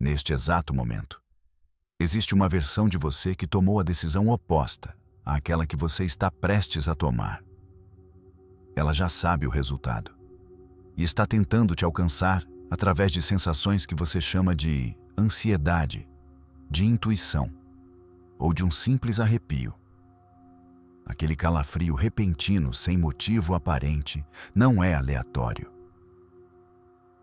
neste exato momento. Existe uma versão de você que tomou a decisão oposta àquela que você está prestes a tomar. Ela já sabe o resultado e está tentando te alcançar através de sensações que você chama de ansiedade, de intuição ou de um simples arrepio. Aquele calafrio repentino sem motivo aparente não é aleatório.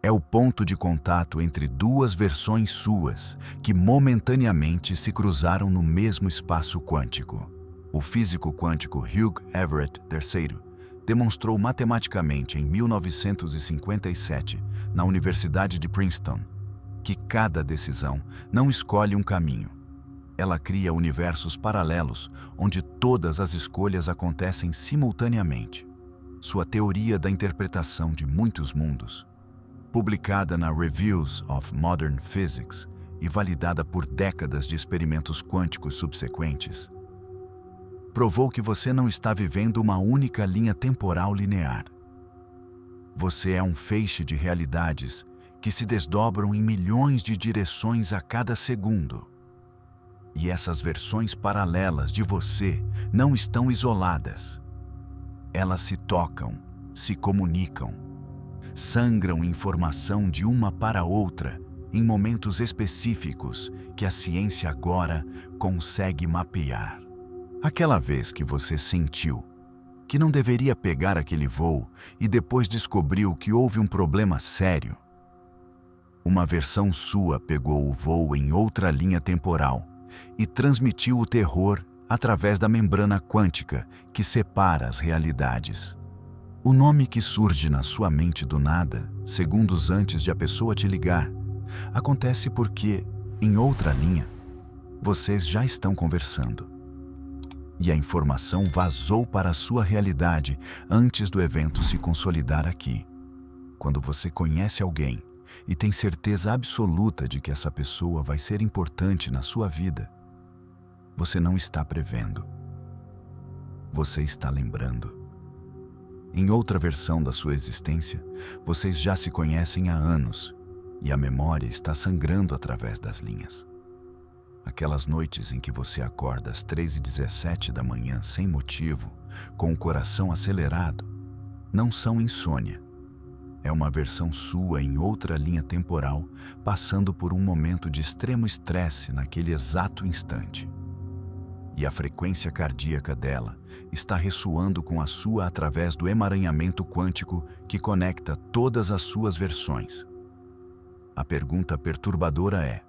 É o ponto de contato entre duas versões suas que momentaneamente se cruzaram no mesmo espaço quântico. O físico quântico Hugh Everett III demonstrou matematicamente em 1957, na Universidade de Princeton, que cada decisão não escolhe um caminho. Ela cria universos paralelos onde todas as escolhas acontecem simultaneamente. Sua teoria da interpretação de muitos mundos, publicada na Reviews of Modern Physics e validada por décadas de experimentos quânticos subsequentes, provou que você não está vivendo uma única linha temporal linear. Você é um feixe de realidades que se desdobram em milhões de direções a cada segundo. E essas versões paralelas de você não estão isoladas. Elas se tocam, se comunicam, sangram informação de uma para outra em momentos específicos que a ciência agora consegue mapear. Aquela vez que você sentiu que não deveria pegar aquele voo e depois descobriu que houve um problema sério, uma versão sua pegou o voo em outra linha temporal e transmitiu o terror através da membrana quântica que separa as realidades. O nome que surge na sua mente do nada, segundos antes de a pessoa te ligar, acontece porque, em outra linha, vocês já estão conversando. E a informação vazou para a sua realidade antes do evento se consolidar aqui. Quando você conhece alguém e tem certeza absoluta de que essa pessoa vai ser importante na sua vida, você não está prevendo. Você está lembrando. Em outra versão da sua existência, vocês já se conhecem há anos e a memória está sangrando através das linhas. Aquelas noites em que você acorda às 3h17 da manhã sem motivo, com o coração acelerado, não são insônia. É uma versão sua em outra linha temporal, passando por um momento de extremo estresse naquele exato instante. E a frequência cardíaca dela está ressoando com a sua através do emaranhamento quântico que conecta todas as suas versões. A pergunta perturbadora é: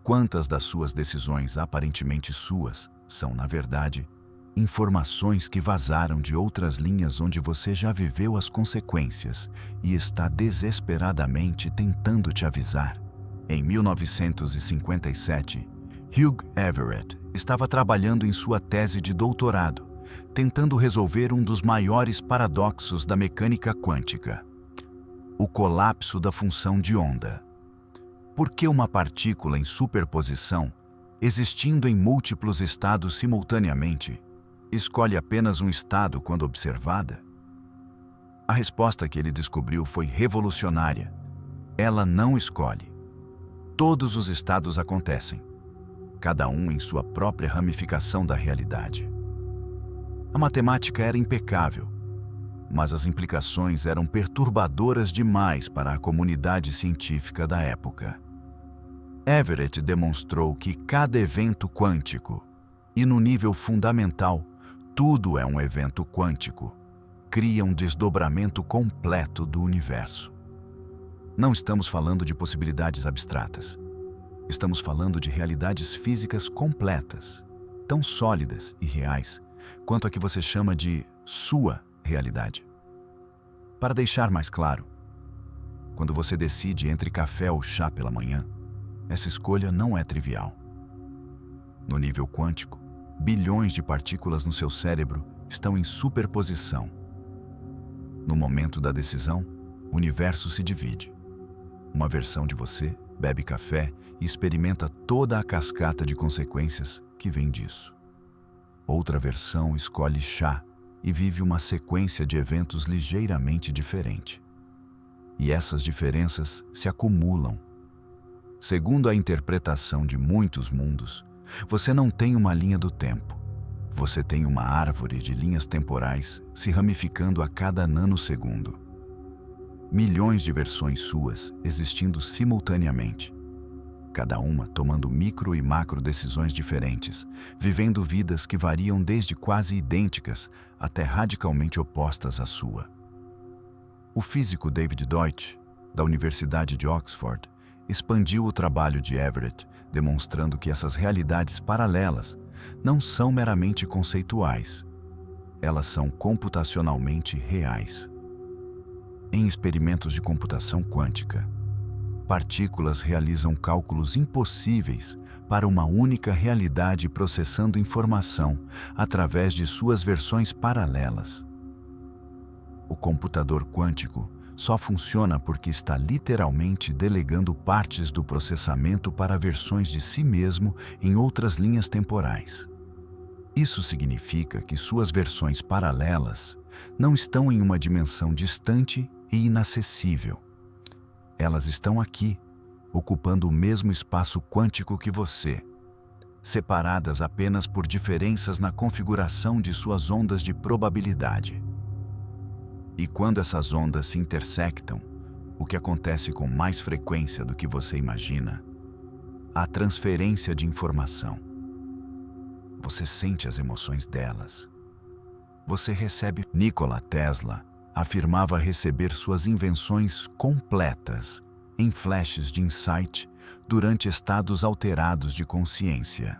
quantas das suas decisões aparentemente suas são, na verdade, informações que vazaram de outras linhas onde você já viveu as consequências e está desesperadamente tentando te avisar? Em 1957, Hugh Everett estava trabalhando em sua tese de doutorado, tentando resolver um dos maiores paradoxos da mecânica quântica: o colapso da função de onda. Por que uma partícula em superposição, existindo em múltiplos estados simultaneamente, escolhe apenas um estado quando observada? A resposta que ele descobriu foi revolucionária. Ela não escolhe. Todos os estados acontecem, cada um em sua própria ramificação da realidade. A matemática era impecável, mas as implicações eram perturbadoras demais para a comunidade científica da época. Everett demonstrou que cada evento quântico, e no nível fundamental, tudo é um evento quântico, cria um desdobramento completo do universo. Não estamos falando de possibilidades abstratas. Estamos falando de realidades físicas completas, tão sólidas e reais quanto a que você chama de sua realidade. Para deixar mais claro, quando você decide entre café ou chá pela manhã, essa escolha não é trivial. No nível quântico, bilhões de partículas no seu cérebro estão em superposição. No momento da decisão, o universo se divide. Uma versão de você bebe café e experimenta toda a cascata de consequências que vem disso. Outra versão escolhe chá e vive uma sequência de eventos ligeiramente diferente. E essas diferenças se acumulam. Segundo a interpretação de muitos mundos, você não tem uma linha do tempo. Você tem uma árvore de linhas temporais se ramificando a cada nanosegundo. Milhões de versões suas existindo simultaneamente, cada uma tomando micro e macro decisões diferentes, vivendo vidas que variam desde quase idênticas até radicalmente opostas à sua. O físico David Deutsch, da Universidade de Oxford, expandiu o trabalho de Everett, demonstrando que essas realidades paralelas não são meramente conceituais, elas são computacionalmente reais. Em experimentos de computação quântica, partículas realizam cálculos impossíveis para uma única realidade processando informação através de suas versões paralelas. O computador quântico só funciona porque está literalmente delegando partes do processamento para versões de si mesmo em outras linhas temporais. Isso significa que suas versões paralelas não estão em uma dimensão distante e inacessível. Elas estão aqui, ocupando o mesmo espaço quântico que você, separadas apenas por diferenças na configuração de suas ondas de probabilidade. E quando essas ondas se intersectam, o que acontece com mais frequência do que você imagina, a transferência de informação. Você sente as emoções delas. Você recebe. Nikola Tesla afirmava receber suas invenções completas em flashes de insight durante estados alterados de consciência.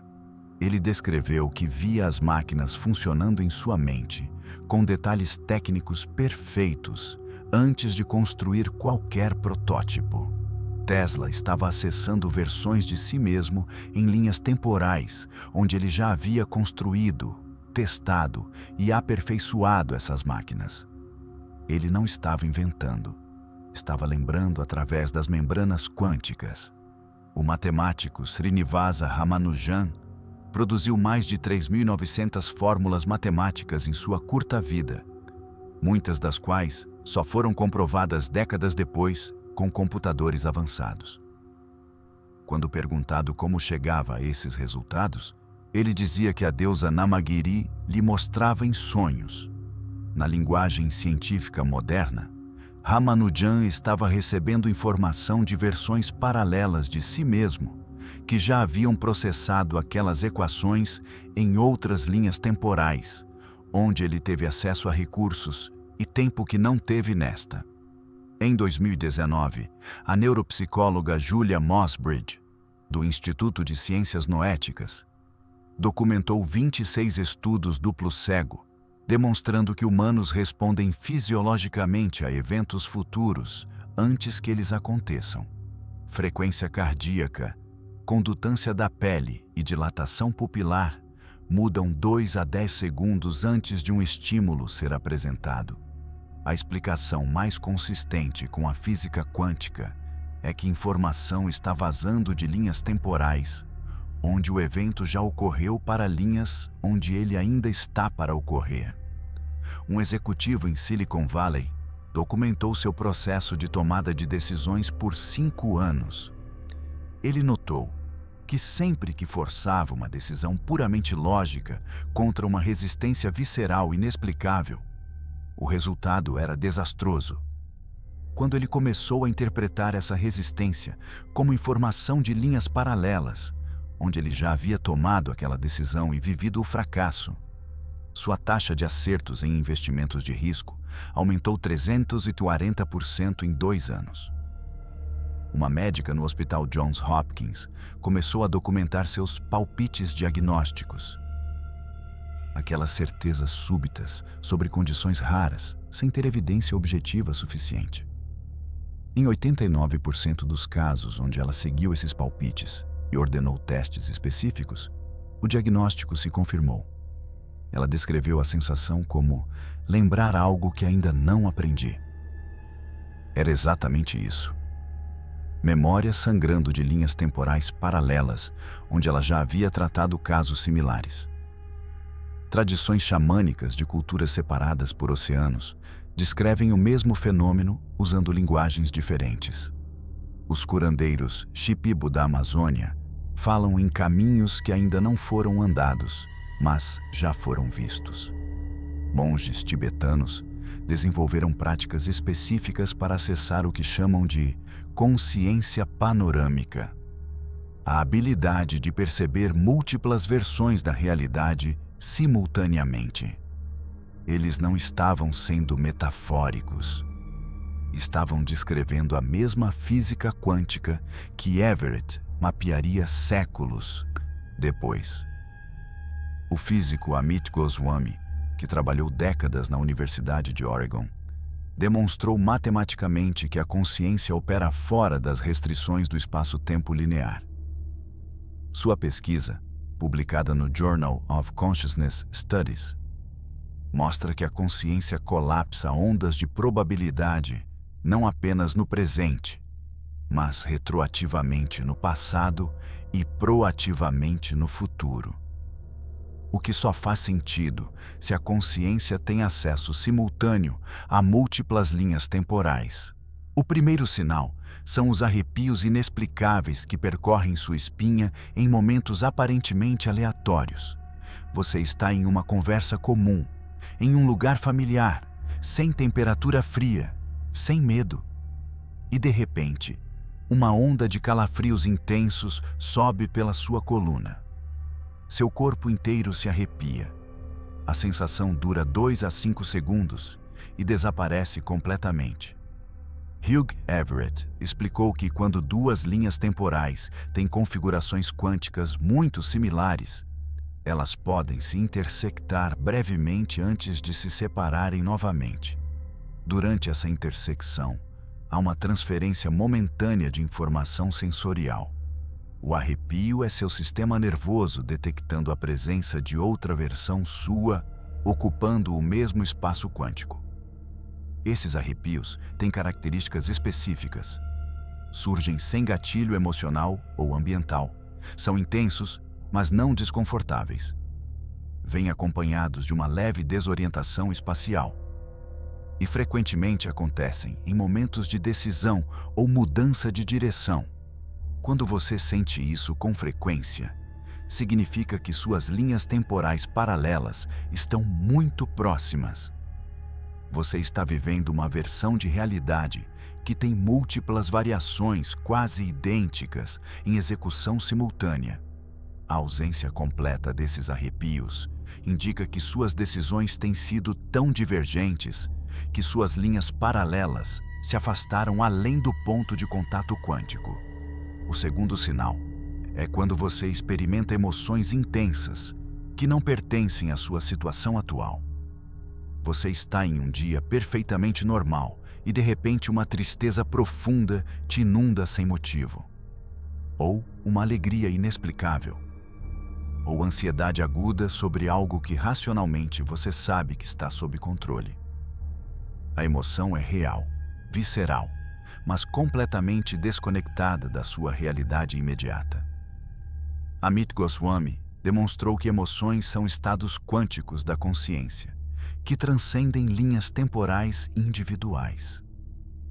Ele descreveu que via as máquinas funcionando em sua mente, com detalhes técnicos perfeitos, antes de construir qualquer protótipo. Tesla estava acessando versões de si mesmo em linhas temporais, onde ele já havia construído, testado e aperfeiçoado essas máquinas. Ele não estava inventando, estava lembrando através das membranas quânticas. O matemático Srinivasa Ramanujan produziu mais de 3.900 fórmulas matemáticas em sua curta vida, muitas das quais só foram comprovadas décadas depois com computadores avançados. Quando perguntado como chegava a esses resultados, ele dizia que a deusa Namagiri lhe mostrava em sonhos. Na linguagem científica moderna, Ramanujan estava recebendo informação de versões paralelas de si mesmo, que já haviam processado aquelas equações em outras linhas temporais, onde ele teve acesso a recursos e tempo que não teve nesta. Em 2019, a neuropsicóloga Julia Mossbridge, do Instituto de Ciências Noéticas, documentou 26 estudos duplo-cego, demonstrando que humanos respondem fisiologicamente a eventos futuros antes que eles aconteçam. Frequência cardíaca, condutância da pele e dilatação pupilar mudam 2 a 10 segundos antes de um estímulo ser apresentado. A explicação mais consistente com a física quântica é que informação está vazando de linhas temporais, onde o evento já ocorreu, para linhas onde ele ainda está para ocorrer. Um executivo em Silicon Valley documentou seu processo de tomada de decisões por 5 anos. Ele notou que sempre que forçava uma decisão puramente lógica contra uma resistência visceral inexplicável, o resultado era desastroso. Quando ele começou a interpretar essa resistência como informação de linhas paralelas, onde ele já havia tomado aquela decisão e vivido o fracasso, sua taxa de acertos em investimentos de risco aumentou 340% em 2 anos. Uma médica no Hospital Johns Hopkins começou a documentar seus palpites diagnósticos. Aquelas certezas súbitas sobre condições raras, sem ter evidência objetiva suficiente. Em 89% dos casos onde ela seguiu esses palpites e ordenou testes específicos, o diagnóstico se confirmou. Ela descreveu a sensação como lembrar algo que ainda não aprendi. Era exatamente isso. Memória sangrando de linhas temporais paralelas, onde ela já havia tratado casos similares. Tradições xamânicas de culturas separadas por oceanos descrevem o mesmo fenômeno usando linguagens diferentes. Os curandeiros Shipibo da Amazônia falam em caminhos que ainda não foram andados, mas já foram vistos. Monges tibetanos desenvolveram práticas específicas para acessar o que chamam de consciência panorâmica, a habilidade de perceber múltiplas versões da realidade simultaneamente. Eles não estavam sendo metafóricos. Estavam descrevendo a mesma física quântica que Everett mapearia séculos depois. O físico Amit Goswami, que trabalhou décadas na Universidade de Oregon, demonstrou matematicamente que a consciência opera fora das restrições do espaço-tempo linear. Sua pesquisa, publicada no Journal of Consciousness Studies, mostra que a consciência colapsa ondas de probabilidade não apenas no presente, mas retroativamente no passado e proativamente no futuro. O que só faz sentido se a consciência tem acesso simultâneo a múltiplas linhas temporais. O primeiro sinal são os arrepios inexplicáveis que percorrem sua espinha em momentos aparentemente aleatórios. Você está em uma conversa comum, em um lugar familiar, sem temperatura fria, sem medo. E de repente, uma onda de calafrios intensos sobe pela sua coluna. Seu corpo inteiro se arrepia. A sensação dura 2 a 5 segundos e desaparece completamente. Hugh Everett explicou que quando duas linhas temporais têm configurações quânticas muito similares, elas podem se intersectar brevemente antes de se separarem novamente. Durante essa intersecção, há uma transferência momentânea de informação sensorial. O arrepio é seu sistema nervoso detectando a presença de outra versão sua, ocupando o mesmo espaço quântico. Esses arrepios têm características específicas. Surgem sem gatilho emocional ou ambiental. São intensos, mas não desconfortáveis. Vêm acompanhados de uma leve desorientação espacial. E frequentemente acontecem em momentos de decisão ou mudança de direção. Quando você sente isso com frequência, significa que suas linhas temporais paralelas estão muito próximas. Você está vivendo uma versão de realidade que tem múltiplas variações quase idênticas em execução simultânea. A ausência completa desses arrepios indica que suas decisões têm sido tão divergentes que suas linhas paralelas se afastaram além do ponto de contato quântico. O segundo sinal é quando você experimenta emoções intensas que não pertencem à sua situação atual. Você está em um dia perfeitamente normal e de repente uma tristeza profunda te inunda sem motivo. Ou uma alegria inexplicável. Ou ansiedade aguda sobre algo que racionalmente você sabe que está sob controle. A emoção é real, visceral, mas completamente desconectada da sua realidade imediata. Amit Goswami demonstrou que emoções são estados quânticos da consciência, que transcendem linhas temporais individuais.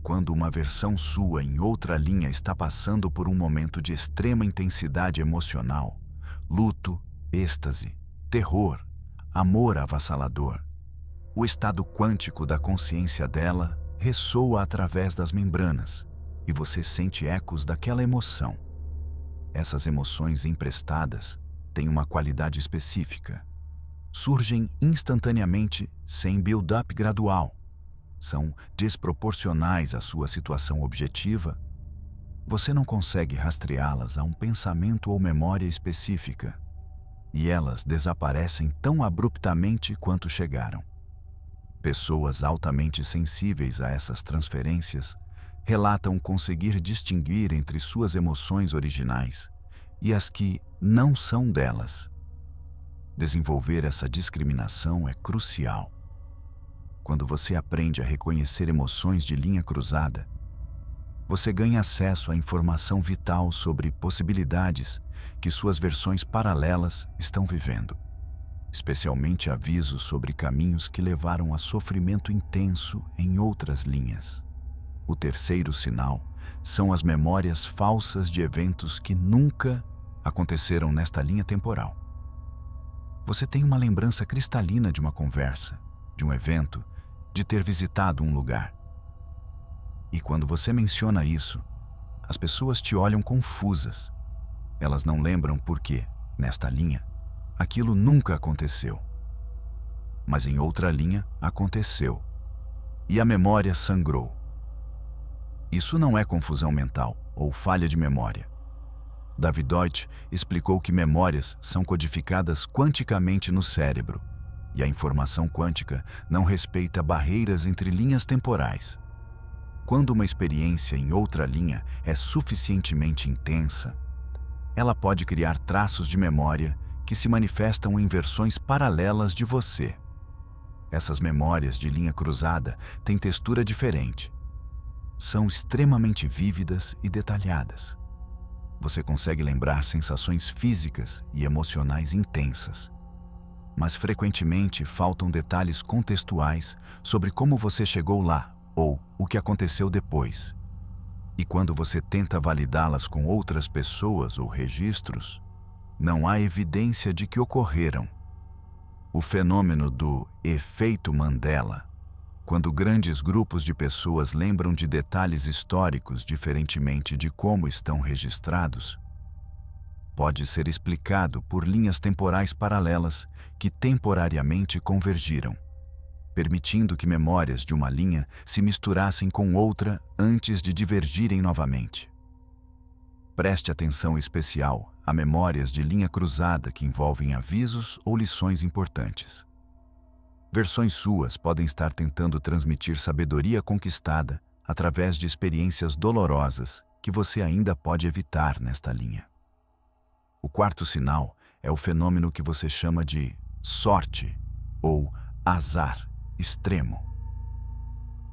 Quando uma versão sua em outra linha está passando por um momento de extrema intensidade emocional, luto, êxtase, terror, amor avassalador, o estado quântico da consciência dela ressoa através das membranas e você sente ecos daquela emoção. Essas emoções emprestadas têm uma qualidade específica. Surgem instantaneamente sem build-up gradual. São desproporcionais à sua situação objetiva. Você não consegue rastreá-las a um pensamento ou memória específica. E elas desaparecem tão abruptamente quanto chegaram. Pessoas altamente sensíveis a essas transferências relatam conseguir distinguir entre suas emoções originais e as que não são delas. Desenvolver essa discriminação é crucial. Quando você aprende a reconhecer emoções de linha cruzada, você ganha acesso à informação vital sobre possibilidades que suas versões paralelas estão vivendo, especialmente avisos sobre caminhos que levaram a sofrimento intenso em outras linhas. O terceiro sinal são as memórias falsas de eventos que nunca aconteceram nesta linha temporal. Você tem uma lembrança cristalina de uma conversa, de um evento, de ter visitado um lugar. E quando você menciona isso, as pessoas te olham confusas. Elas não lembram porque, nesta linha, aquilo nunca aconteceu. Mas em outra linha, aconteceu. E a memória sangrou. Isso não é confusão mental ou falha de memória. David Deutsch explicou que memórias são codificadas quanticamente no cérebro, e a informação quântica não respeita barreiras entre linhas temporais. Quando uma experiência em outra linha é suficientemente intensa, ela pode criar traços de memória que se manifestam em versões paralelas de você. Essas memórias de linha cruzada têm textura diferente. São extremamente vívidas e detalhadas. Você consegue lembrar sensações físicas e emocionais intensas. Mas frequentemente faltam detalhes contextuais sobre como você chegou lá ou o que aconteceu depois. E quando você tenta validá-las com outras pessoas ou registros, não há evidência de que ocorreram. O fenômeno do efeito Mandela, quando grandes grupos de pessoas lembram de detalhes históricos diferentemente de como estão registrados, pode ser explicado por linhas temporais paralelas que temporariamente convergiram, permitindo que memórias de uma linha se misturassem com outra antes de divergirem novamente. Preste atenção especial a memórias de linha cruzada que envolvem avisos ou lições importantes. Versões suas podem estar tentando transmitir sabedoria conquistada através de experiências dolorosas que você ainda pode evitar nesta linha. O quarto sinal é o fenômeno que você chama de sorte ou azar extremo.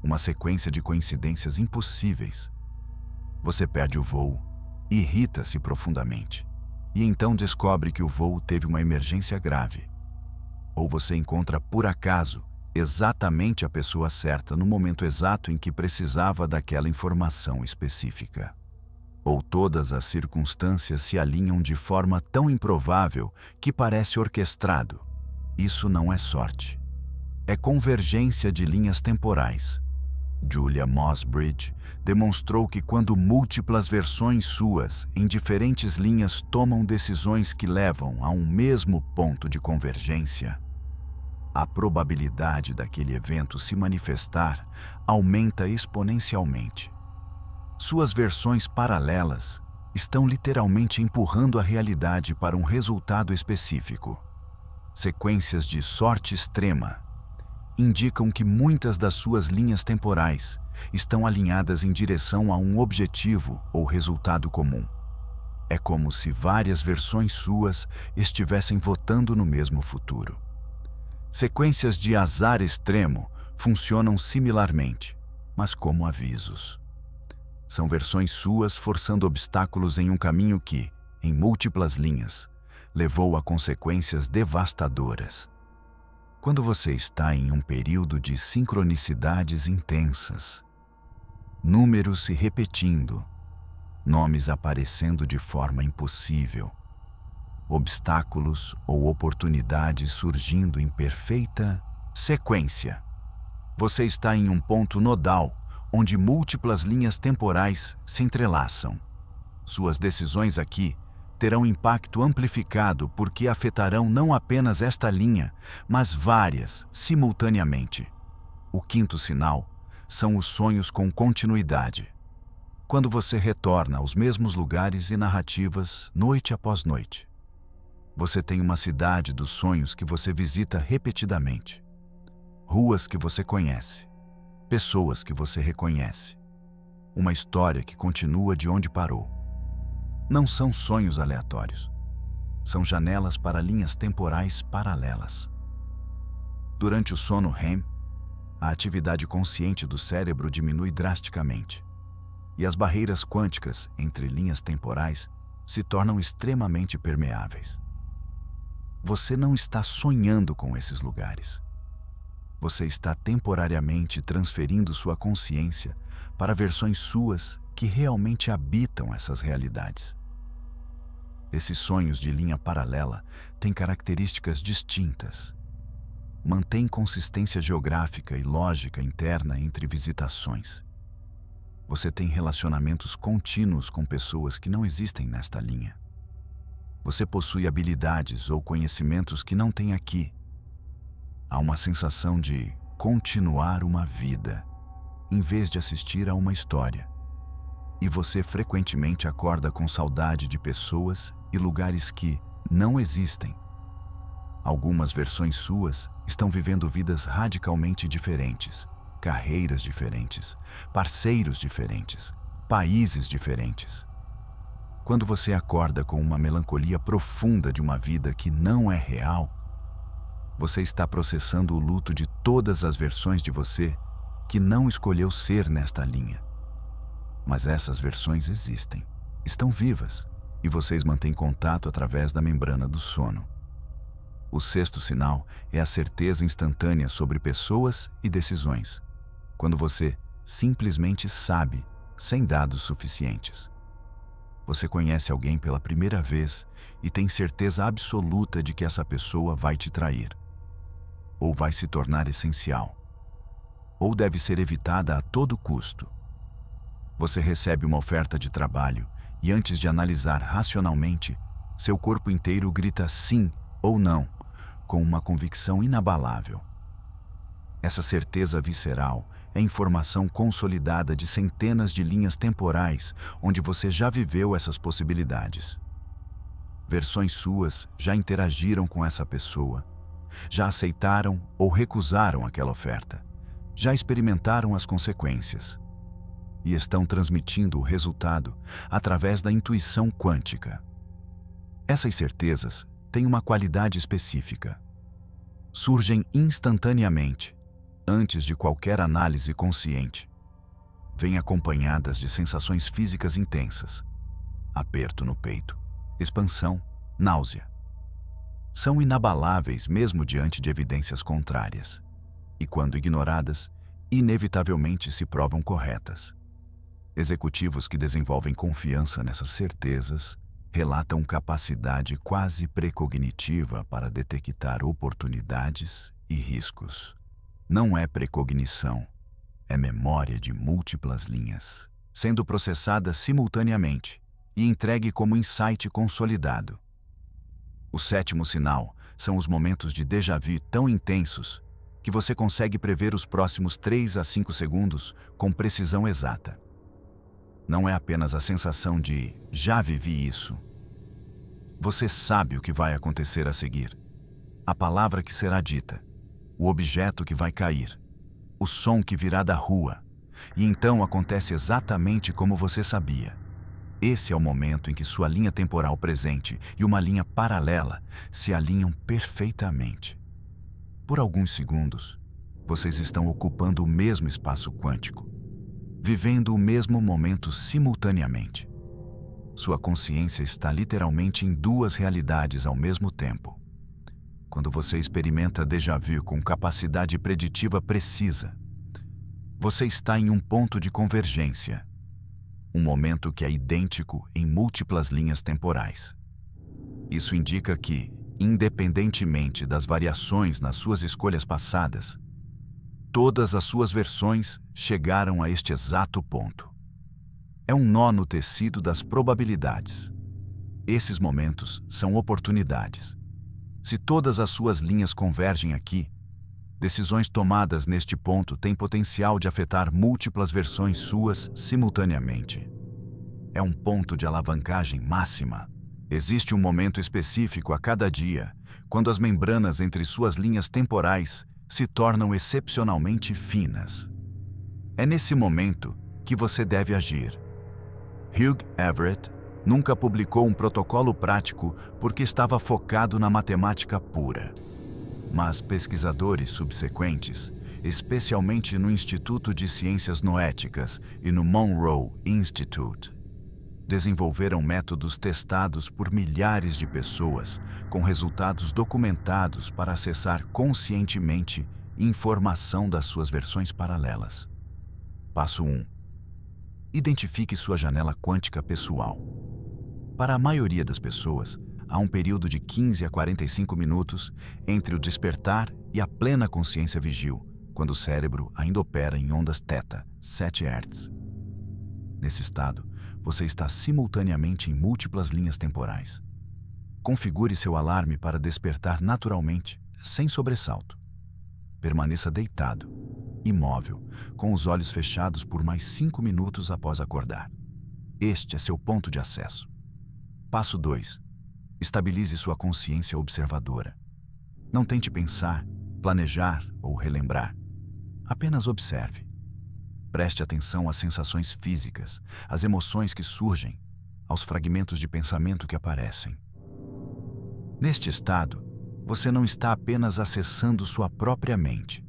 Uma sequência de coincidências impossíveis. Você perde o voo, irrita-se profundamente, e então descobre que o voo teve uma emergência grave. Ou você encontra por acaso exatamente a pessoa certa no momento exato em que precisava daquela informação específica. Ou todas as circunstâncias se alinham de forma tão improvável que parece orquestrado. Isso não é sorte. É convergência de linhas temporais. Julia Mossbridge demonstrou que quando múltiplas versões suas em diferentes linhas tomam decisões que levam a um mesmo ponto de convergência, a probabilidade daquele evento se manifestar aumenta exponencialmente. Suas versões paralelas estão literalmente empurrando a realidade para um resultado específico. Sequências de sorte extrema indicam que muitas das suas linhas temporais estão alinhadas em direção a um objetivo ou resultado comum. É como se várias versões suas estivessem votando no mesmo futuro. Sequências de azar extremo funcionam similarmente, mas como avisos. São versões suas forçando obstáculos em um caminho que, em múltiplas linhas, levou a consequências devastadoras. Quando você está em um período de sincronicidades intensas, números se repetindo, nomes aparecendo de forma impossível, obstáculos ou oportunidades surgindo em perfeita sequência, você está em um ponto nodal onde múltiplas linhas temporais se entrelaçam. Suas decisões aqui terão impacto amplificado porque afetarão não apenas esta linha, mas várias simultaneamente. O quinto sinal são os sonhos com continuidade. Quando você retorna aos mesmos lugares e narrativas noite após noite, você tem uma cidade dos sonhos que você visita repetidamente. Ruas que você conhece, pessoas que você reconhece, uma história que continua de onde parou. Não são sonhos aleatórios. São janelas para linhas temporais paralelas. Durante o sono REM, a atividade consciente do cérebro diminui drasticamente, e as barreiras quânticas entre linhas temporais se tornam extremamente permeáveis. Você não está sonhando com esses lugares. Você está temporariamente transferindo sua consciência para versões suas que realmente habitam essas realidades. Esses sonhos de linha paralela têm características distintas. Mantém consistência geográfica e lógica interna entre visitações. Você tem relacionamentos contínuos com pessoas que não existem nesta linha. Você possui habilidades ou conhecimentos que não tem aqui. Há uma sensação de continuar uma vida, em vez de assistir a uma história. E você frequentemente acorda com saudade de pessoas e lugares que não existem. Algumas versões suas estão vivendo vidas radicalmente diferentes, carreiras diferentes, parceiros diferentes, países diferentes. Quando você acorda com uma melancolia profunda de uma vida que não é real, você está processando o luto de todas as versões de você que não escolheu ser nesta linha. Mas essas versões existem, estão vivas, e vocês mantêm contato através da membrana do sono. O sexto sinal é a certeza instantânea sobre pessoas e decisões, quando você simplesmente sabe, sem dados suficientes. Você conhece alguém pela primeira vez e tem certeza absoluta de que essa pessoa vai te trair, ou vai se tornar essencial, ou deve ser evitada a todo custo. Você recebe uma oferta de trabalho e, antes de analisar racionalmente, seu corpo inteiro grita sim ou não, com uma convicção inabalável. Essa certeza visceral é informação consolidada de centenas de linhas temporais onde você já viveu essas possibilidades. Versões suas já interagiram com essa pessoa, já aceitaram ou recusaram aquela oferta, já experimentaram as consequências e estão transmitindo o resultado através da intuição quântica. Essas certezas têm uma qualidade específica. Surgem instantaneamente, antes de qualquer análise consciente. Vêm acompanhadas de sensações físicas intensas, aperto no peito, expansão, náusea. São inabaláveis mesmo diante de evidências contrárias, e quando ignoradas, inevitavelmente se provam corretas. Executivos que desenvolvem confiança nessas certezas relatam capacidade quase precognitiva para detectar oportunidades e riscos. Não é precognição, é memória de múltiplas linhas, sendo processada simultaneamente e entregue como insight consolidado. O sétimo sinal são os momentos de déjà vu tão intensos que você consegue prever os próximos 3 a 5 segundos com precisão exata. Não é apenas a sensação de já vivi isso. Você sabe o que vai acontecer a seguir, a palavra que será dita, o objeto que vai cair, o som que virá da rua, e então acontece exatamente como você sabia. Esse é o momento em que sua linha temporal presente e uma linha paralela se alinham perfeitamente. Por alguns segundos, vocês estão ocupando o mesmo espaço quântico, vivendo o mesmo momento simultaneamente. Sua consciência está literalmente em 2 realidades ao mesmo tempo. Quando você experimenta déjà vu com capacidade preditiva precisa, você está em um ponto de convergência, um momento que é idêntico em múltiplas linhas temporais. Isso indica que, independentemente das variações nas suas escolhas passadas, todas as suas versões chegaram a este exato ponto. É um nó no tecido das probabilidades. Esses momentos são oportunidades. Se todas as suas linhas convergem aqui, decisões tomadas neste ponto têm potencial de afetar múltiplas versões suas simultaneamente. É um ponto de alavancagem máxima. Existe um momento específico a cada dia, quando as membranas entre suas linhas temporais se tornam excepcionalmente finas. É nesse momento que você deve agir. Hugh Everett nunca publicou um protocolo prático porque estava focado na matemática pura. Mas pesquisadores subsequentes, especialmente no Instituto de Ciências Noéticas e no Monroe Institute, desenvolveram métodos testados por milhares de pessoas com resultados documentados para acessar conscientemente informação das suas versões paralelas. Passo 1. Identifique sua janela quântica pessoal. Para a maioria das pessoas, há um período de 15 a 45 minutos entre o despertar e a plena consciência vigil, quando o cérebro ainda opera em ondas θ, 7 Hz. Nesse estado, você está simultaneamente em múltiplas linhas temporais. Configure seu alarme para despertar naturalmente, sem sobressalto. Permaneça deitado, imóvel, com os olhos fechados por mais 5 minutos após acordar. Este é seu ponto de acesso. Passo 2. Estabilize sua consciência observadora. Não tente pensar, planejar ou relembrar. Apenas observe. Preste atenção às sensações físicas, às emoções que surgem, aos fragmentos de pensamento que aparecem. Neste estado, você não está apenas acessando sua própria mente.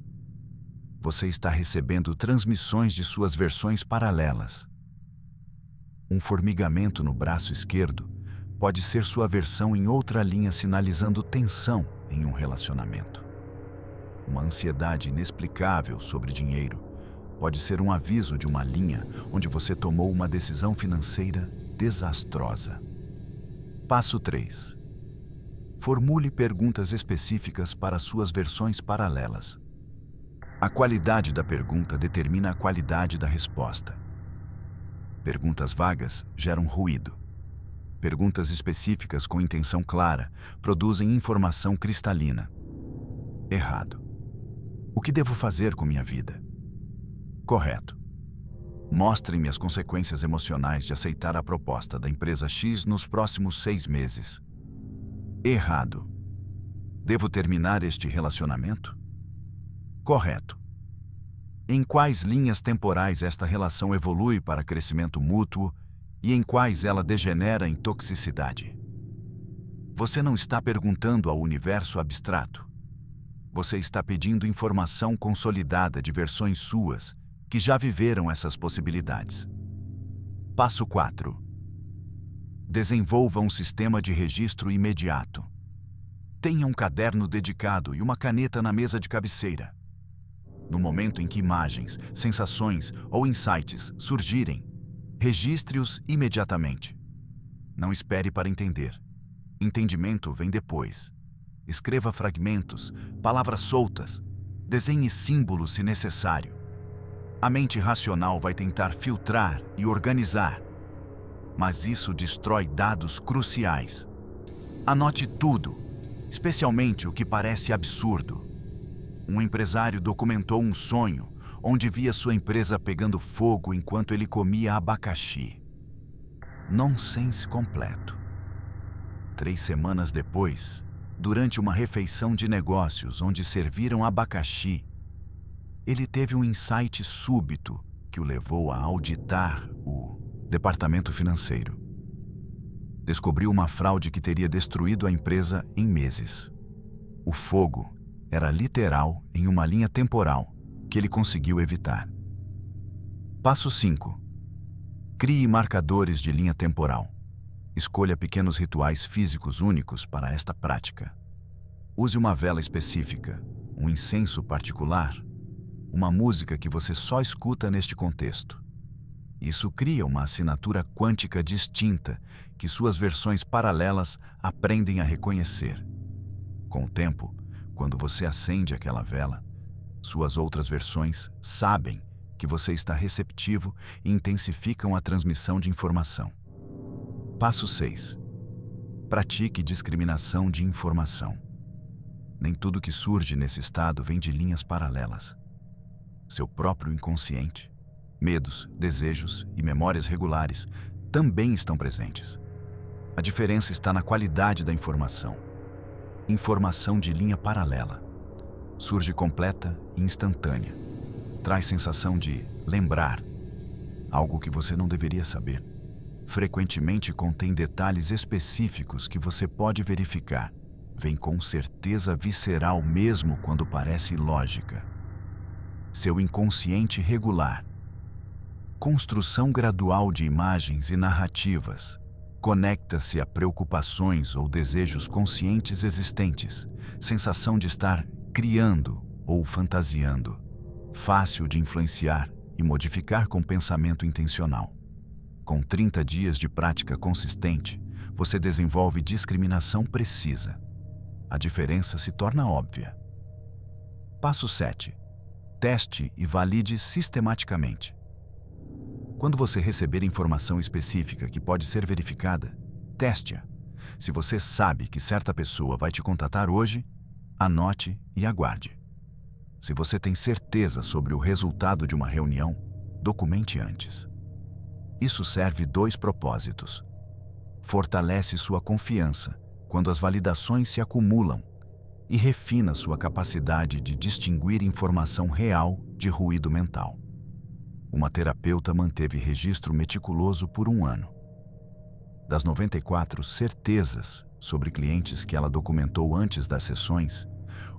Você está recebendo transmissões de suas versões paralelas. Um formigamento no braço esquerdo pode ser sua versão em outra linha sinalizando tensão em um relacionamento. Uma ansiedade inexplicável sobre dinheiro pode ser um aviso de uma linha onde você tomou uma decisão financeira desastrosa. Passo 3. Formule perguntas específicas para suas versões paralelas. A qualidade da pergunta determina a qualidade da resposta. Perguntas vagas geram ruído. Perguntas específicas com intenção clara produzem informação cristalina. Errado. O que devo fazer com minha vida? Correto. Mostre-me as consequências emocionais de aceitar a proposta da empresa X nos próximos 6 meses. Errado. Devo terminar este relacionamento? Correto. Em quais linhas temporais esta relação evolui para crescimento mútuo e em quais ela degenera em toxicidade? Você não está perguntando ao universo abstrato. Você está pedindo informação consolidada de versões suas que já viveram essas possibilidades. Passo 4. Desenvolva um sistema de registro imediato. Tenha um caderno dedicado e uma caneta na mesa de cabeceira. No momento em que imagens, sensações ou insights surgirem, registre-os imediatamente. Não espere para entender. Entendimento vem depois. Escreva fragmentos, palavras soltas, desenhe símbolos se necessário. A mente racional vai tentar filtrar e organizar, mas isso destrói dados cruciais. Anote tudo, especialmente o que parece absurdo. Um empresário documentou um sonho onde via sua empresa pegando fogo enquanto ele comia abacaxi. Nonsense completo. 3 semanas depois, durante uma refeição de negócios onde serviram abacaxi, ele teve um insight súbito que o levou a auditar o departamento financeiro. Descobriu uma fraude que teria destruído a empresa em meses. O fogo era literal em uma linha temporal que ele conseguiu evitar. Passo 5. Crie marcadores de linha temporal. Escolha pequenos rituais físicos únicos para esta prática. Use uma vela específica, um incenso particular, uma música que você só escuta neste contexto. Isso cria uma assinatura quântica distinta que suas versões paralelas aprendem a reconhecer. Com o tempo, quando você acende aquela vela, suas outras versões sabem que você está receptivo e intensificam a transmissão de informação. Passo 6. Pratique discriminação de informação. Nem tudo que surge nesse estado vem de linhas paralelas. Seu próprio inconsciente, medos, desejos e memórias regulares também estão presentes. A diferença está na qualidade da informação. Informação de linha paralela. Surge completa e instantânea. Traz sensação de lembrar, algo que você não deveria saber. Frequentemente contém detalhes específicos que você pode verificar. Vem com certeza visceral mesmo quando parece ilógica. Seu inconsciente regular. Construção gradual de imagens e narrativas. Conecta-se a preocupações ou desejos conscientes existentes. Sensação de estar criando ou fantasiando. Fácil de influenciar e modificar com pensamento intencional. Com 30 dias de prática consistente, você desenvolve discriminação precisa. A diferença se torna óbvia. Passo 7. Teste e valide sistematicamente. Quando você receber informação específica que pode ser verificada, teste-a. Se você sabe que certa pessoa vai te contatar hoje, anote e aguarde. Se você tem certeza sobre o resultado de uma reunião, documente antes. Isso serve 2 propósitos. Fortalece sua confiança quando as validações se acumulam e refina sua capacidade de distinguir informação real de ruído mental. Uma terapeuta manteve registro meticuloso por 1 ano. Das 94 certezas sobre clientes que ela documentou antes das sessões,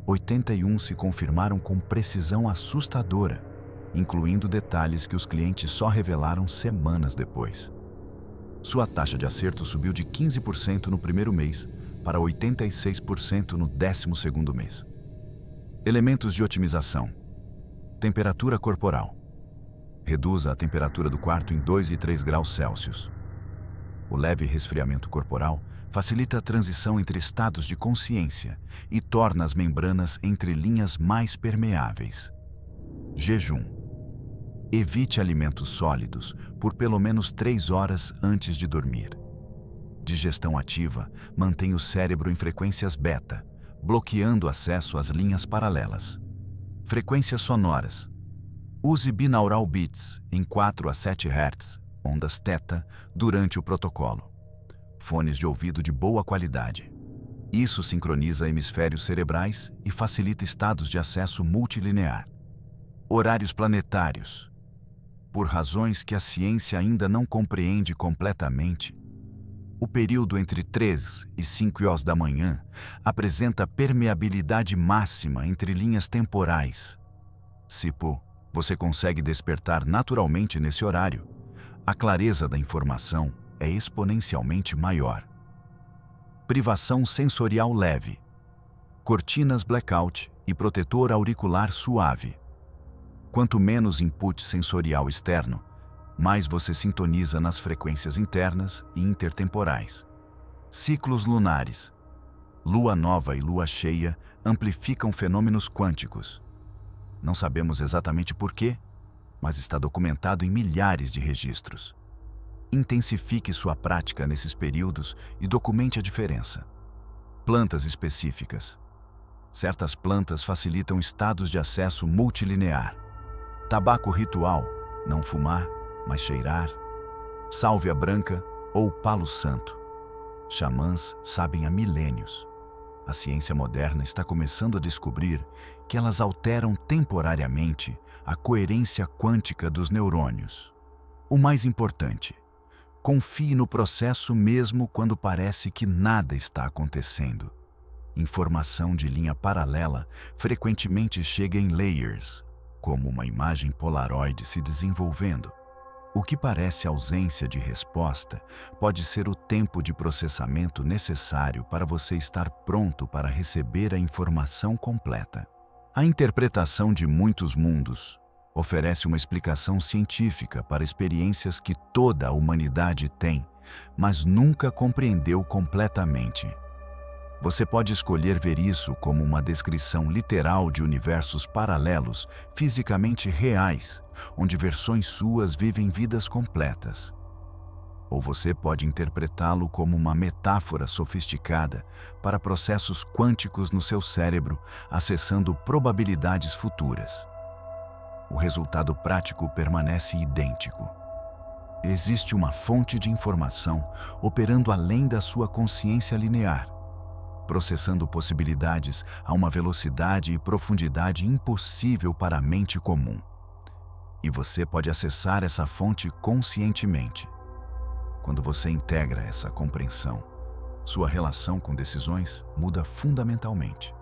81 se confirmaram com precisão assustadora, incluindo detalhes que os clientes só revelaram semanas depois. Sua taxa de acerto subiu de 15% no primeiro mês para 86% no 12º mês. Elementos de otimização. Temperatura corporal. Reduza a temperatura do quarto em 2 e 3 graus Celsius. O leve resfriamento corporal facilita a transição entre estados de consciência e torna as membranas entre linhas mais permeáveis. Jejum. Evite alimentos sólidos por pelo menos 3 horas antes de dormir. Digestão ativa mantém o cérebro em frequências beta, bloqueando acesso às linhas paralelas. Frequências sonoras. Use binaural beats em 4 a 7 Hz, ondas θ, durante o protocolo. Fones de ouvido de boa qualidade. Isso sincroniza hemisférios cerebrais e facilita estados de acesso multilinear. Horários planetários. Por razões que a ciência ainda não compreende completamente, o período entre 3 e 5 horas da manhã apresenta permeabilidade máxima entre linhas temporais. Você consegue despertar naturalmente nesse horário, a clareza da informação é exponencialmente maior. Privação sensorial leve. Cortinas blackout e protetor auricular suave. Quanto menos input sensorial externo, mais você sintoniza nas frequências internas e intertemporais. Ciclos lunares. Lua nova e lua cheia amplificam fenômenos quânticos. Não sabemos exatamente por quê, mas está documentado em milhares de registros. Intensifique sua prática nesses períodos e documente a diferença. Plantas específicas. Certas plantas facilitam estados de acesso multilinear. Tabaco ritual, não fumar, mas cheirar. Sálvia branca ou palo santo. Xamãs sabem há milênios. A ciência moderna está começando a descobrir que elas alteram temporariamente a coerência quântica dos neurônios. O mais importante, confie no processo mesmo quando parece que nada está acontecendo. Informação de linha paralela frequentemente chega em layers, como uma imagem Polaroid se desenvolvendo. O que parece ausência de resposta pode ser o tempo de processamento necessário para você estar pronto para receber a informação completa. A interpretação de muitos mundos oferece uma explicação científica para experiências que toda a humanidade tem, mas nunca compreendeu completamente. Você pode escolher ver isso como uma descrição literal de universos paralelos fisicamente reais, onde versões suas vivem vidas completas. Ou você pode interpretá-lo como uma metáfora sofisticada para processos quânticos no seu cérebro, acessando probabilidades futuras. O resultado prático permanece idêntico. Existe uma fonte de informação operando além da sua consciência linear, processando possibilidades a uma velocidade e profundidade impossível para a mente comum. E você pode acessar essa fonte conscientemente. Quando você integra essa compreensão, sua relação com decisões muda fundamentalmente.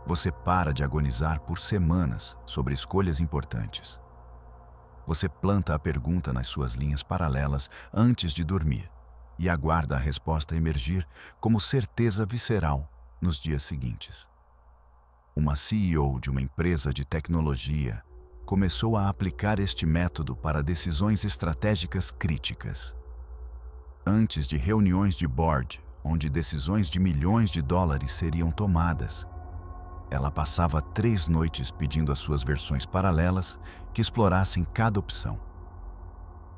Você para de agonizar por semanas sobre escolhas importantes. Você planta a pergunta nas suas linhas paralelas antes de dormir e aguarda a resposta emergir como certeza visceral nos dias seguintes. Uma CEO de uma empresa de tecnologia começou a aplicar este método para decisões estratégicas críticas. Antes de reuniões de board, onde decisões de milhões de dólares seriam tomadas, ela passava 3 noites pedindo as suas versões paralelas que explorassem cada opção.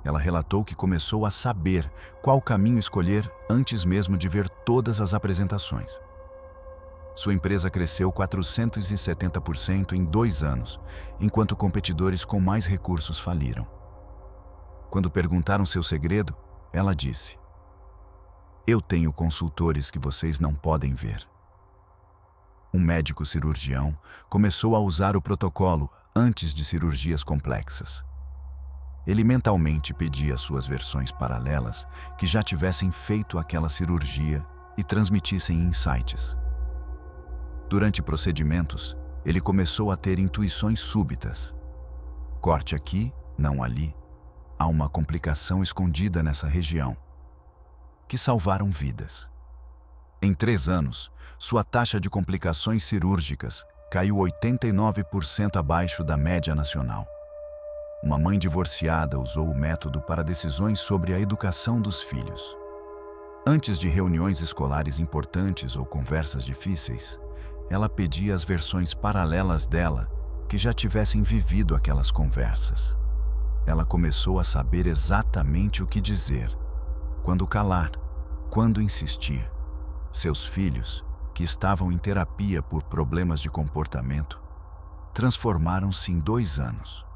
Ela relatou que começou a saber qual caminho escolher antes mesmo de ver todas as apresentações. Sua empresa cresceu 470% em 2 anos, enquanto competidores com mais recursos faliram. Quando perguntaram seu segredo, ela disse: "Eu tenho consultores que vocês não podem ver." Um médico cirurgião começou a usar o protocolo antes de cirurgias complexas. Ele mentalmente pedia suas versões paralelas que já tivessem feito aquela cirurgia e transmitissem insights. Durante procedimentos, ele começou a ter intuições súbitas. Corte aqui, não ali. Há uma complicação escondida nessa região, que salvaram vidas. Em 3 anos, sua taxa de complicações cirúrgicas caiu 89% abaixo da média nacional. Uma mãe divorciada usou o método para decisões sobre a educação dos filhos. Antes de reuniões escolares importantes ou conversas difíceis, ela pedia as versões paralelas dela que já tivessem vivido aquelas conversas. Ela começou a saber exatamente o que dizer, quando calar, quando insistir. Seus filhos, que estavam em terapia por problemas de comportamento, transformaram-se em 2 anos.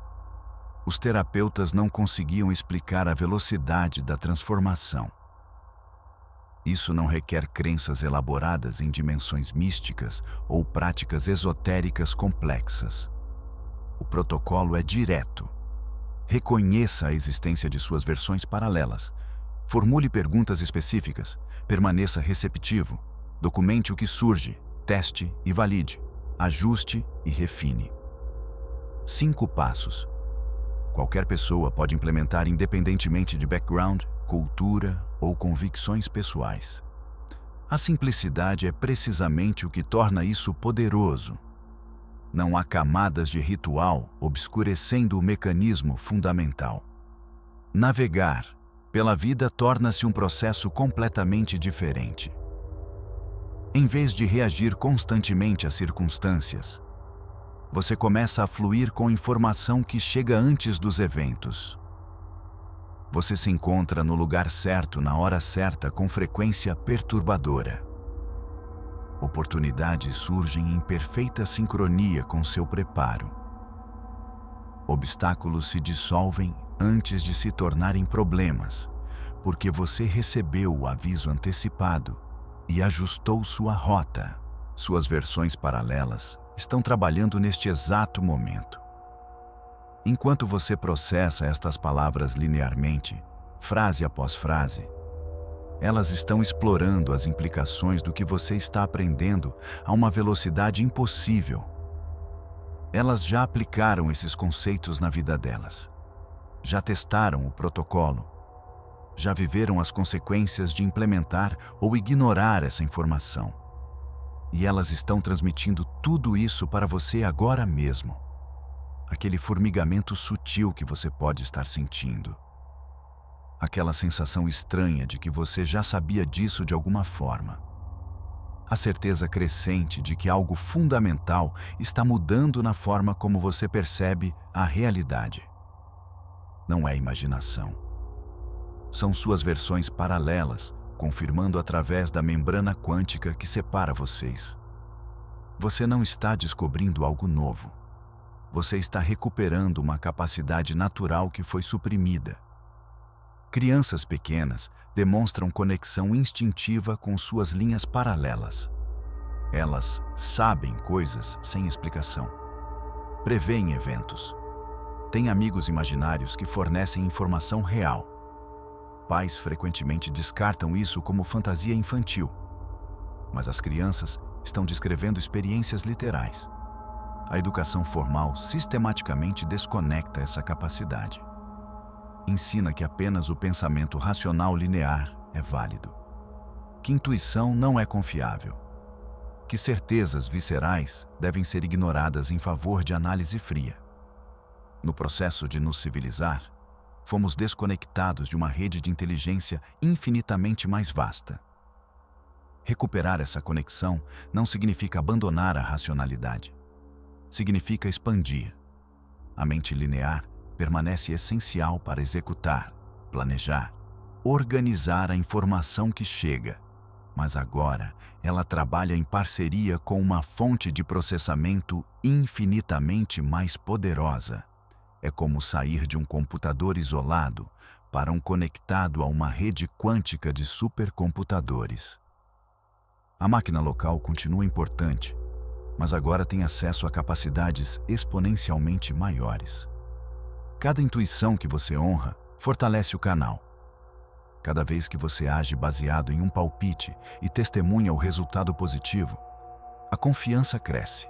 Os terapeutas não conseguiam explicar a velocidade da transformação. Isso não requer crenças elaboradas em dimensões místicas ou práticas esotéricas complexas. O protocolo é direto. Reconheça a existência de suas versões paralelas. Formule perguntas específicas. Permaneça receptivo. Documente o que surge. Teste e valide. Ajuste e refine. 5 passos. Qualquer pessoa pode implementar independentemente de background, cultura ou convicções pessoais. A simplicidade é precisamente o que torna isso poderoso. Não há camadas de ritual obscurecendo o mecanismo fundamental. Navegar pela vida torna-se um processo completamente diferente. Em vez de reagir constantemente às circunstâncias, você começa a fluir com informação que chega antes dos eventos. Você se encontra no lugar certo na hora certa com frequência perturbadora. Oportunidades surgem em perfeita sincronia com seu preparo. Obstáculos se dissolvem antes de se tornarem problemas, porque você recebeu o aviso antecipado e ajustou sua rota. Suas versões paralelas estão trabalhando neste exato momento. Enquanto você processa estas palavras linearmente, frase após frase, elas estão explorando as implicações do que você está aprendendo a uma velocidade impossível. Elas já aplicaram esses conceitos na vida delas. Já testaram o protocolo. Já viveram as consequências de implementar ou ignorar essa informação. E elas estão transmitindo tudo isso para você agora mesmo. Aquele formigamento sutil que você pode estar sentindo. Aquela sensação estranha de que você já sabia disso de alguma forma. A certeza crescente de que algo fundamental está mudando na forma como você percebe a realidade. Não é imaginação. São suas versões paralelas, confirmando através da membrana quântica que separa vocês. Você não está descobrindo algo novo. Você está recuperando uma capacidade natural que foi suprimida. Crianças pequenas demonstram conexão instintiva com suas linhas paralelas. Elas sabem coisas sem explicação. Preveem eventos. Têm amigos imaginários que fornecem informação real. Pais frequentemente descartam isso como fantasia infantil. Mas as crianças estão descrevendo experiências literais. A educação formal sistematicamente desconecta essa capacidade. Ensina que apenas o pensamento racional linear é válido. Que intuição não é confiável. Que certezas viscerais devem ser ignoradas em favor de análise fria. No processo de nos civilizar, fomos desconectados de uma rede de inteligência infinitamente mais vasta. Recuperar essa conexão não significa abandonar a racionalidade. Significa expandir. A mente linear permanece essencial para executar, planejar, organizar a informação que chega, mas agora ela trabalha em parceria com uma fonte de processamento infinitamente mais poderosa. É como sair de um computador isolado para um conectado a uma rede quântica de supercomputadores. A máquina local continua importante, mas agora tem acesso a capacidades exponencialmente maiores. Cada intuição que você honra fortalece o canal. Cada vez que você age baseado em um palpite e testemunha o resultado positivo, a confiança cresce.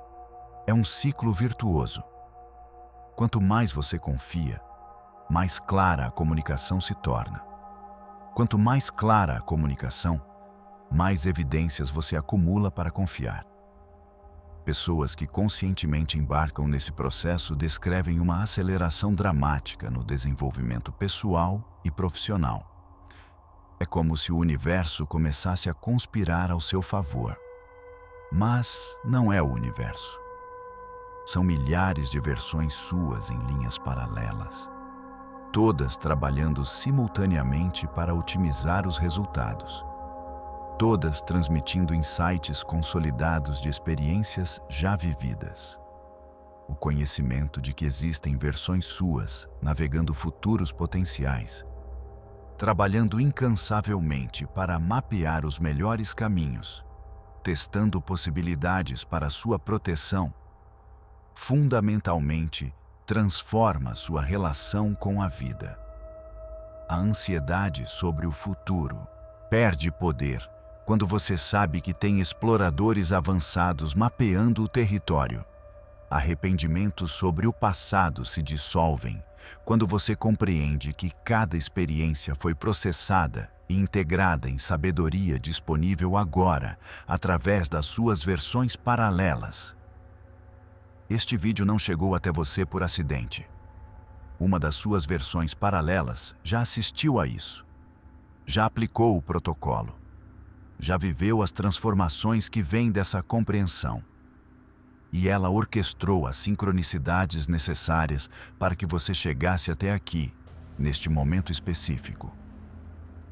É um ciclo virtuoso. Quanto mais você confia, mais clara a comunicação se torna. Quanto mais clara a comunicação, mais evidências você acumula para confiar. Pessoas que conscientemente embarcam nesse processo descrevem uma aceleração dramática no desenvolvimento pessoal e profissional. É como se o universo começasse a conspirar ao seu favor. Mas não é o universo. São milhares de versões suas em linhas paralelas, todas trabalhando simultaneamente para otimizar os resultados. Todas transmitindo insights consolidados de experiências já vividas. O conhecimento de que existem versões suas navegando futuros potenciais, trabalhando incansavelmente para mapear os melhores caminhos, testando possibilidades para sua proteção, fundamentalmente transforma sua relação com a vida. A ansiedade sobre o futuro perde poder quando você sabe que tem exploradores avançados mapeando o território. Arrependimentos sobre o passado se dissolvem quando você compreende que cada experiência foi processada e integrada em sabedoria disponível agora através das suas versões paralelas. Este vídeo não chegou até você por acidente. Uma das suas versões paralelas já assistiu a isso. Já aplicou o protocolo. Já viveu as transformações que vêm dessa compreensão. E ela orquestrou as sincronicidades necessárias para que você chegasse até aqui, neste momento específico.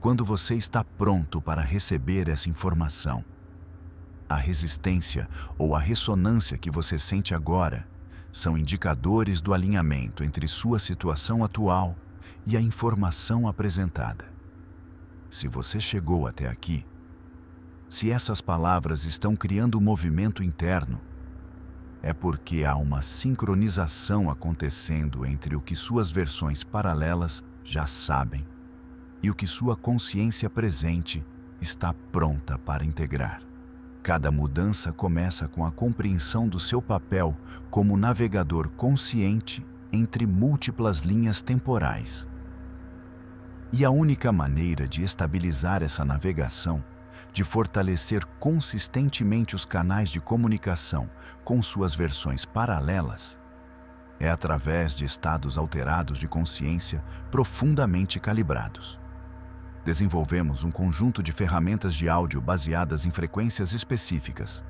Quando você está pronto para receber essa informação, a resistência ou a ressonância que você sente agora são indicadores do alinhamento entre sua situação atual e a informação apresentada. Se você chegou até aqui, se essas palavras estão criando um movimento interno, é porque há uma sincronização acontecendo entre o que suas versões paralelas já sabem e o que sua consciência presente está pronta para integrar. Cada mudança começa com a compreensão do seu papel como navegador consciente entre múltiplas linhas temporais. E a única maneira de estabilizar essa navegação, de fortalecer consistentemente os canais de comunicação com suas versões paralelas, é através de estados alterados de consciência profundamente calibrados. Desenvolvemos um conjunto de ferramentas de áudio baseadas em frequências específicas.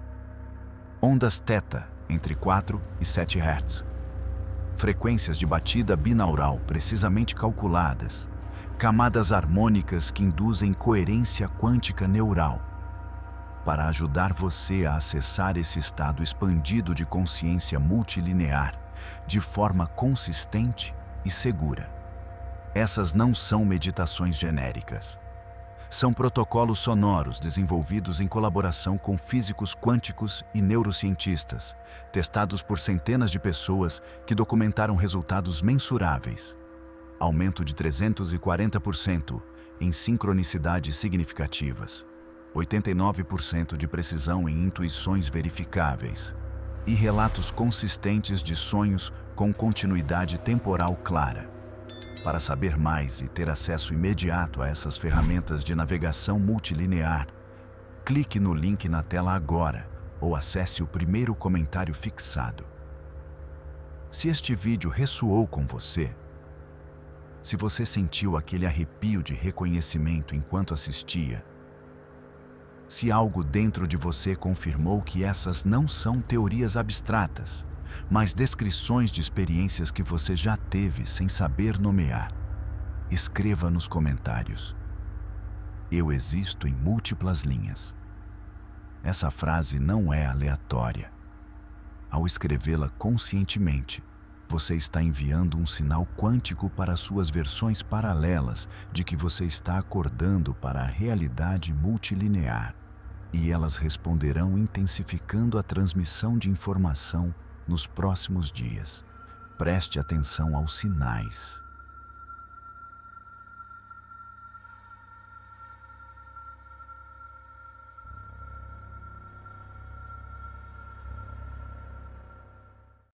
Ondas θ entre 4 e 7 Hz. Frequências de batida binaural precisamente calculadas. Camadas harmônicas que induzem coerência quântica neural. Para ajudar você a acessar esse estado expandido de consciência multilinear de forma consistente e segura. Essas não são meditações genéricas. São protocolos sonoros desenvolvidos em colaboração com físicos quânticos e neurocientistas, testados por centenas de pessoas que documentaram resultados mensuráveis. Aumento de 340% em sincronicidades significativas, 89% de precisão em intuições verificáveis e relatos consistentes de sonhos com continuidade temporal clara. Para saber mais e ter acesso imediato a essas ferramentas de navegação multilinear, clique no link na tela agora ou acesse o primeiro comentário fixado. Se este vídeo ressoou com você, se você sentiu aquele arrepio de reconhecimento enquanto assistia, se algo dentro de você confirmou que essas não são teorias abstratas, mas descrições de experiências que você já teve sem saber nomear, escreva nos comentários: "Eu existo em múltiplas linhas." Essa frase não é aleatória. Ao escrevê-la conscientemente, você está enviando um sinal quântico para suas versões paralelas de que você está acordando para a realidade multilinear, e elas responderão intensificando a transmissão de informação nos próximos dias. Preste atenção aos sinais.